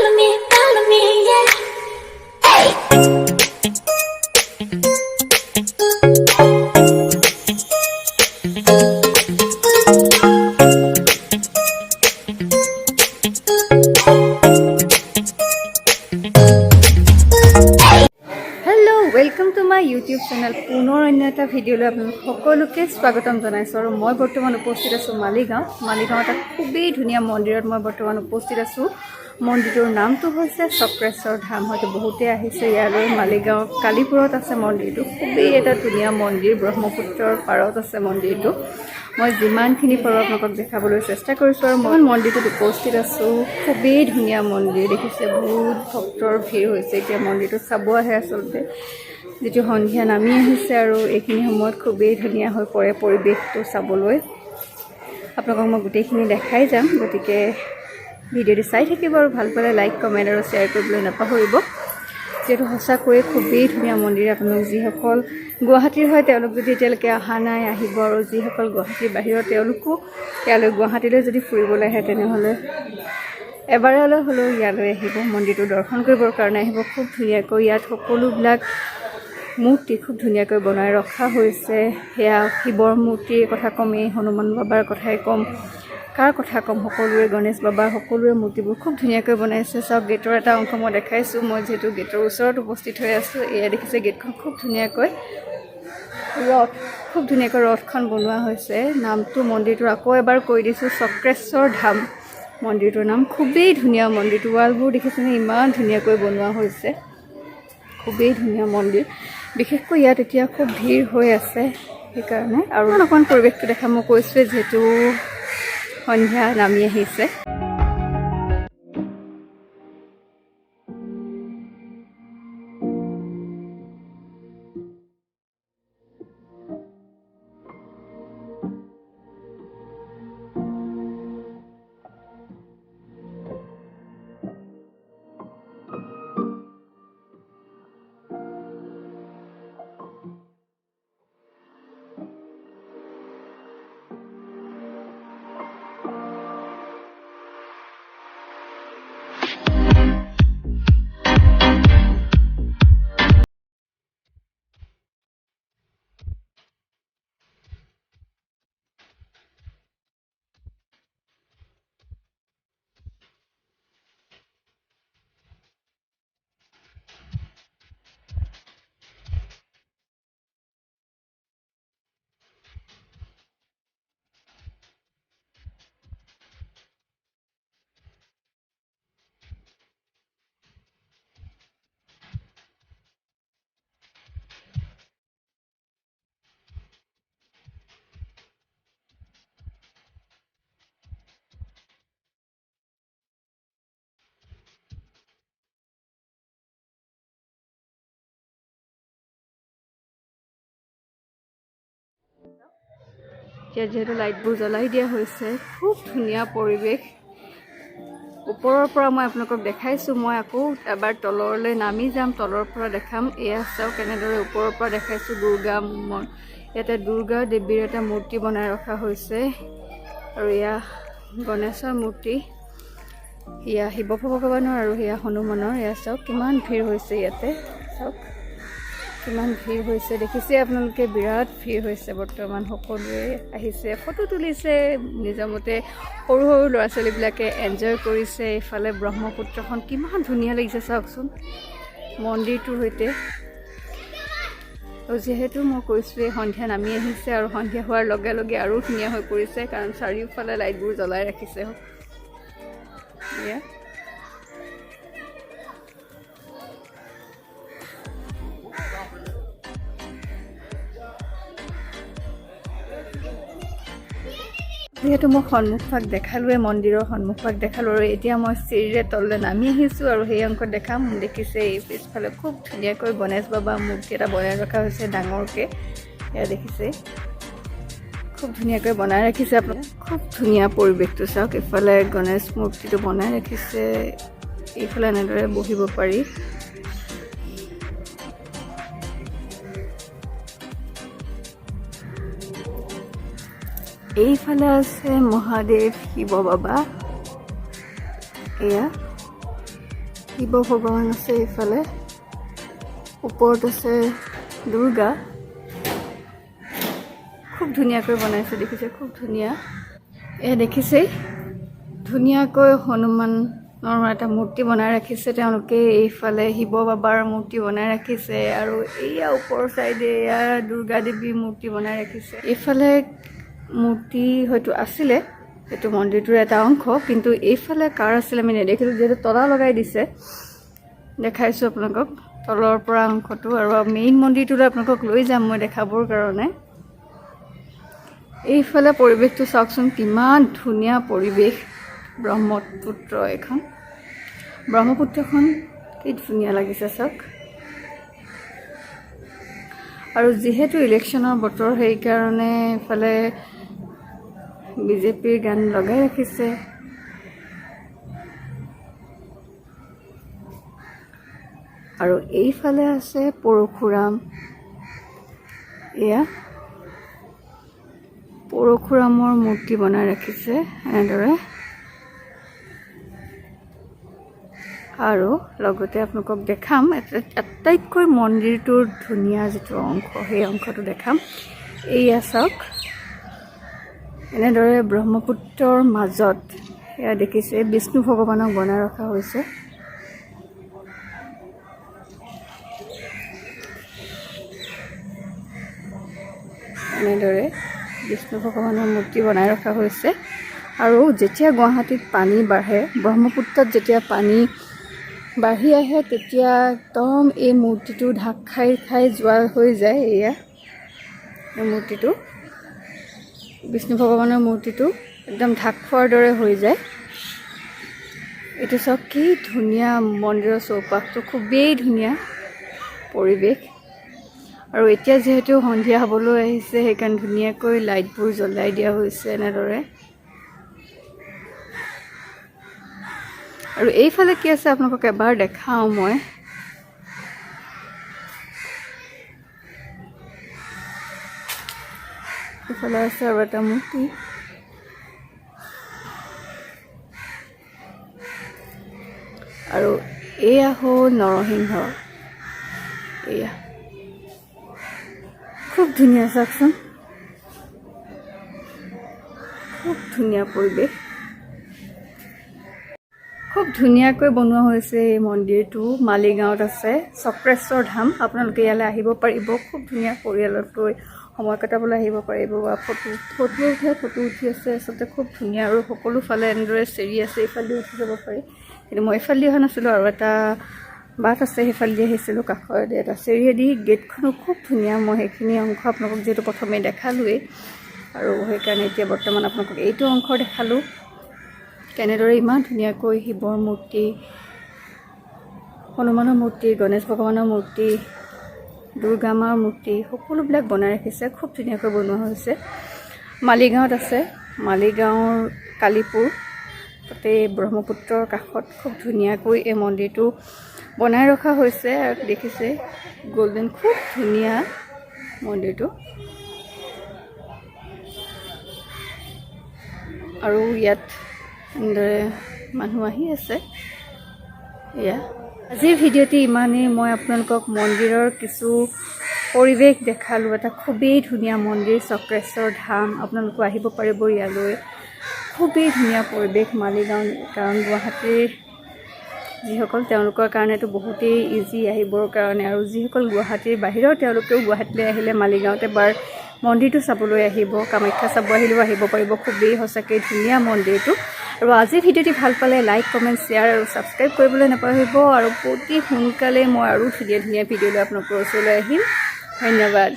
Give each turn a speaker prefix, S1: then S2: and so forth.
S1: follow me, yeah. Hey.
S2: Welcome to my YouTube channel पुनर अन्य এটা ভিডিঅ'লৈ আপোনালোক সকলোকে স্বাগতম জনাইছো আৰু মই বৰ্তমান উপস্থিত আছো মালিগাঁও এটা খুবেই ধুনীয়া মন্দিৰত মই বৰ্তমান উপস্থিত আছো মন্দিৰটোৰ নামটো হৈছে চক্ৰেশ্বৰ ধাম হয়তো বহুতে আহিছে ইয়ালৈ মালিগাঁও কালীপুৰত আছে মন্দিৰটো খুবেই এটা ধুনীয়া মন্দিৰ ব্ৰহ্মপুত্ৰৰ পাৰত আছে মন্দিৰটো মই যিমানখিনি পাৰো আপোনালোকক দেখাবলৈ চেষ্টা কৰিছো আৰু মই মন্দিৰটোত উপস্থিত আছো খুবেই ধুনীয়া মন্দিৰ দেখিছে বহুত ভক্তৰ ভিৰ হৈছে এতিয়া মন্দিৰটো চাব আহে আচলতে যেটো সন্ধিয়া নামি আহিছে আৰু এইখিনি সময়ত খুবেই ধুনীয়া হৈ পৰে পৰিবেশটো চাবলৈ আপোনালোকক মই গোটেইখিনি দেখাই যাম গতিকে ভিডিঅ'টো চাই থাকিব আৰু ভাল পালে লাইক কমেন্ট আৰু শ্বেয়াৰ কৰিবলৈ নাপাহৰিব যেটো সঁচাকৈ খুবেই ধুনীয়া মন্দিৰ আপোনালোক যিসকল গুৱাহাটীৰ হয় তেওঁলোক যদি এতিয়ালৈকে অহা নাই আহিব আৰু যিসকল গুৱাহাটীৰ বাহিৰৰ তেওঁলোকো ইয়ালৈ গুৱাহাটীলৈ যদি ফুৰিবলৈ আহে তেনেহ'লে এবাৰলৈ হ'লেও ইয়ালৈ আহিব মন্দিৰটো দৰ্শন কৰিবৰ কাৰণে আহিব খুব ধুনীয়াকৈ ইয়াত সকলোবিলাক মূৰ্তি খুব ধুনীয়াকৈ বনাই ৰখা হৈছে হেয়া শিৱৰ মূৰ্তিৰ কথা কমেই হনুমান বাবাৰ কথাই কম কাৰ কথা কম সকলোৰে গণেশ বাবাৰ সকলোৰে মূৰ্তিবোৰ খুব ধুনীয়াকৈ বনাইছে সব গেটৰ এটা অংশ মই দেখাইছো মই যেটো গেটৰ ওচৰত উপস্থিত হৈ আছো এয়া দেখিছে গেটখন খুব ধুনীয়াকৈ ৰথখন বনোৱা হৈছে নামটো মন্দিৰটোৰ আকৌ এবাৰ কৈ দিছো চক্ৰেশ্বৰ ধাম মন্দিৰটোৰ নাম খুবেই ধুনীয়া মন্দিৰটো ৱালবোৰ দেখিছেনে ইমান ধুনীয়াকৈ বনোৱা হৈছে খুবেই ধুনীয়া মন্দিৰ বিশেষকৈ ইয়াত এতিয়া খুব ভিৰ হৈ আছে সেইকাৰণে আৰু অকণ পৰিৱেশটো দেখা মই কৈছোৱে যেটো সন্ধিয়া নামি আহিছে যেহেতু লাইটবোৰ জ্বলাই দিয়া হৈছে খুব ধুনীয়া পৰিৱেশ ওপৰৰ পৰা মই আপোনালোকক দেখাইছো মই আকৌ এবাৰ তললৈ নামি যাম তলৰ পৰা দেখাম এয়া চাও কেনেদৰে ওপৰৰ পৰা দেখাইছো দুৰ্গা ইয়াতে দুৰ্গা দেৱীৰ এটা মূৰ্তি বনাই ৰখা হৈছে আৰু এয়া গণেশৰ মূৰ্তি এয়া শিৱ ভগৱানৰ আৰু এয়া হনুমানৰ এয়া চাওক কিমান ভিৰ হৈছে ইয়াতে চাওক কিমান ভিৰ হৈছে দেখিছে আপোনালোকে বিৰাট ভিৰ হৈছে বৰ্তমান সকলোৱে আহিছে ফটো তুলিছে নিজৰ মতে সৰু সৰু ল'ৰা ছোৱালীবিলাকে এনজয় কৰিছে ইফালে ব্ৰহ্মপুত্ৰখন কিমান ধুনীয়া লাগিছে চাওকচোন মন্দিৰটোৰ সৈতে আৰু যেহেতু মই কৈছোৱে সন্ধিয়া নামি আহিছে আৰু সন্ধিয়া হোৱাৰ লগে লগে আৰু ধুনীয়া হৈ পৰিছে কাৰণ চাৰিওফালে লাইটবোৰ জ্বলাই ৰাখিছে এয়া যেহেতু মই সন্মুখভাগ দেখালোৱে মন্দিৰৰ সন্মুখভাগ দেখালো আৰু এতিয়া মই চিৰিৰে তললৈ নামি আহিছো আৰু সেই অংশত দেখাম দেখিছে এই পিছফালে খুব ধুনীয়াকৈ গণেশ বাবা মূৰ্তি এটা বনাই ৰখা হৈছে ডাঙৰকে এয়া দেখিছে খুব ধুনীয়াকৈ বনাই ৰাখিছে আপোনালোকে খুব ধুনীয়া পৰিৱেশটো চাওক ইফালে গণেশ মূৰ্তিটো বনাই ৰাখিছে এইফালে এনেদৰে বহিব পাৰি এইফালে আছে মহাদেৱ শিৱ বাবা এয়া শিৱ ভগৱান আছে এইফালে, ওপৰত আছে দুৰ্গা। খুব ধুনীয়াকৈ বনাইছে, দেখিছে খুব ধুনীয়া। এয়া দেখিছেই ধুনীয়াকৈ হনুমানৰ এটা মূৰ্তি বনাই ৰাখিছে তেওঁলোকে। এইফালে শিৱ বাবাৰ মূৰ্তি বনাই ৰাখিছে আৰু এয়া ওপৰৰ চাইডে এয়া দুৰ্গা দেৱীৰ মূৰ্তি বনাই ৰাখিছে। এইফালে মূৰ্তি হয়তো আছিলে, এইটো মন্দিৰটোৰ এটা অংশ, কিন্তু এইফালে কাৰ আছিলে আমি নেদেখিলোঁ, যিহেতু তলা লগাই দিছে। দেখাইছোঁ আপোনালোকক তলৰ পৰা অংশটো, আৰু মেইন মন্দিৰটোলৈ আপোনালোকক লৈ যাম মই দেখাবৰ কাৰণে। এইফালে পৰিৱেশটো চাওকচোন, কিমান ধুনীয়া পৰিৱেশ। ব্ৰহ্মপুত্ৰ এখন, ব্ৰহ্মপুত্ৰখন কি ধুনীয়া লাগিছে চাওক। আৰু যিহেতু ইলেকশ্যনৰ বতৰ সেইকাৰণে এইফালে বিজেপিৰ গান লগাই ৰাখিছে। আৰু এইফালে আছে পৰশুৰাম, এয়া পৰশুৰামৰ মূৰ্তি বনাই ৰাখিছে এনেদৰে। আৰু লগতে আপোনালোকক দেখাম আটাইতকৈ মন্দিৰটোৰ ধুনীয়া যিটো অংশ, সেই অংশটো দেখাম। এয়া চাওক, এনেদৰে ব্ৰহ্মপুত্ৰৰ মাজত এয়া দেখিছে বিষ্ণু ভগৱানক বনাই ৰখা হৈছে। এনেদৰে বিষ্ণু ভগৱানৰ মূৰ্তি বনাই ৰখা হৈছে। আৰু যেতিয়া গুৱাহাটীত পানী বাঢ়ে, ব্ৰহ্মপুত্ৰত যেতিয়া পানী বাঢ়ি আহে, তেতিয়া একদম এই মূৰ্তিটো ঢাক খাই খাই যোৱা হৈ যায়। এয়া এই মূৰ্তিটো, বিষ্ণু ভগৱানৰ মূৰ্তিটো একদম ঢাক খোৱাৰ দৰে হৈ যায়। এইটো চাওক কি ধুনীয়া, মন্দিৰৰ চৌপাশটো খুবেই ধুনীয়া পৰিৱেশ। আৰু এতিয়া যিহেতু সন্ধিয়া হ'বলৈ আহিছে, সেইকাৰণে ধুনীয়াকৈ লাইটবোৰ জ্বলাই দিয়া হৈছে এনেদৰে। আৰু এইফালে কি আছে আপোনালোকক এবাৰ দেখাওঁ মই। এইফালে আছে আৰু এটা মূৰ্তি। আৰু এয়া হ'ল নৰসিংহ, এয়া খুব ধুনীয়া চাওকচোন, খুব ধুনীয়া পৰিৱেশ। খুব ধুনীয়াকৈ বনোৱা হৈছে এই মন্দিৰটো। মালিগাঁৱত আছে, চক্ৰেশ্বৰ ধাম। আপোনালোকে ইয়ালৈ আহিব পাৰিব, খুব ধুনীয়া পৰিয়ালত লৈ সময় কটাবলৈ আহিব পাৰিব। বা ফটো উঠি আছে, আচলতে খুব ধুনীয়া। আৰু সকলো ফালে এনেদৰে চেৰি আছে, এইফালেদি উঠি যাব পাৰি। কিন্তু মই এইফালেদি অহা নাছিলোঁ, আৰু এটা বাট আছে সেইফালেদি আহিছিলোঁ, কাষৰেদি এটা চেৰিয়েদি। গেটখনো খুব ধুনীয়া। মই সেইখিনি অংশ আপোনালোকক যিহেতু প্ৰথমে দেখালোৱেই, আৰু সেইকাৰণে এতিয়া বৰ্তমান আপোনালোকক এইটো অংশ দেখালোঁ। কেনেদৰে ইমান ধুনীয়াকৈ শিৱৰ মূৰ্তি, হনুমানৰ মূৰ্তি, গণেশ ভগৱানৰ মূৰ্তি, দুৰ্গা মাৰ মূৰ্তি সকলোবিলাক বনাই ৰাখিছে। খুব ধুনীয়াকৈ বনোৱা হৈছে। মালিগাঁৱত আছে, মালিগাঁৱৰ কালীপুৰ, তাতে ব্ৰহ্মপুত্ৰৰ কাষত খুব ধুনীয়াকৈ এই মন্দিৰটো বনাই ৰখা হৈছে। আৰু দেখিছে গল্ডেন, খুব ধুনীয়া মন্দিৰটো। আৰু ইয়াত এনেদৰে মানুহ আহি আছে। এয়া আজিৰ ভিডিঅ'টি ইমানেই। মই আপোনালোকক মন্দিৰৰ কিছু পৰিৱেশ দেখালোঁ। এটা খুবেই ধুনীয়া মন্দিৰ, চক্ৰেশ্বৰ ধাম। আপোনালোকো আহিব পাৰিব ইয়ালৈ, খুবেই ধুনীয়া পৰিৱেশ মালিগাঁও। কাৰণ গুৱাহাটীৰ যিসকল, তেওঁলোকৰ কাৰণেতো বহুতেই ইজি আহিবৰ কাৰণে। আৰু যিসকল গুৱাহাটীৰ বাহিৰৰ, তেওঁলোকেও গুৱাহাটীলৈ আহিলে মালিগাঁৱত এবাৰ মন্দিৰটো চাবলৈ আহিব। কামাখ্যা চাব আহিলেও আহিব পাৰিব। খুবেই সঁচাকৈ ধুনীয়া মন্দিৰটো। আৰু আজিৰ ভিডিঅ'টি ভাল পালে লাইক, কমেণ্ট, শ্বেয়াৰ আৰু ছাবস্ক্ৰাইব কৰিবলৈ নাপাহৰিব। আৰু অতি সোনকালে মই আৰু ধুনীয়া ধুনীয়া ভিডিঅ' লৈ আপোনালোকৰ ওচৰলৈ আহিম। ধন্যবাদ।